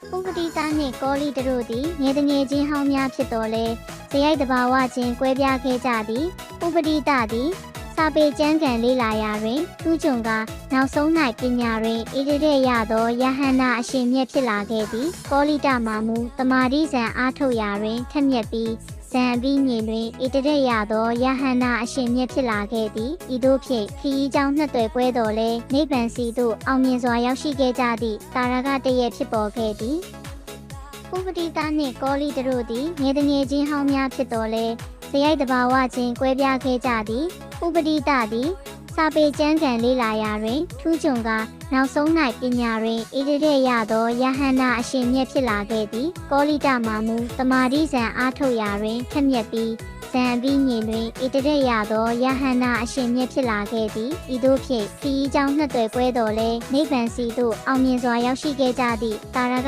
ဥပတိသားနှင့်ကောလိတတို့သည်ငယ်တငယ်ချင်းဟောင်းများဖြစ်တော်လဲဇယိုက်တဘာဝချင်းကွဲပြားခဲ့ကြသည်ဥပတိသားသည်စာပေကျမ်းဂန်လေးလာရာတွင်သူကြုံကနောက်ဆုံး၌ပညာတွင်ဣတရေရသောယဟန္တာအရှင်မြတ်ဖြစ်လာခဲ့သည်ကောလိတမှာမူတမာတိဇံအားထုတ်ရာတွင်ထက်မြက်ပြီးဇံပြီးမြင်တွင်ဣတရေရသောယဟန္တာအရှင်မြတ်ဖြစ်လာခဲ့သည်ဤသို့ဖြင့်ခရီးကြောင်းနှစ်သွယ်ပွဲတော်လဲနိဗ္ဗာန်စီသို့အောင်မြင်စွာရောက်ရှိခဲ့ကြသည့်တာရကတရေဖြစ်ပေါ်ခဲ့သည်ဥပတိသားနှင့်ကောလိတတို့သည်ငယ်တငယ်ချင်းဟောင်းများဖြစ်တော်လဲဇယိုက်တဘာဝချင်းကွဲပြားခဲ့ကြသည်ဥပတိသားသည်စာပေကျမ်းဂန်လေးလာရာတွင်ထူးချွန်ကနောက်ဆုံး၌ပညာတွင်ဣတရေရသောယဟန္တာအရှင်မြတ်ဖြစ်လာခဲ့သည်ကောလိတမှာမူတမာတိဇံအားထုတ်ရာတွင်ထက်မြက်ပြီးဇံပြီးမြင်တွင်ဣတရေရသောယဟန္တာအရှင်မြတ်ဖြစ်လာခဲ့သည်ဤသို့ဖြင့်ခရီးကြောင်းနှစ်သွယ်ပွဲတော်လဲနိဗ္ဗာန်စီသို့အောင်မြင်စွာရောက်ရှိခဲ့ကြသည့်တာရက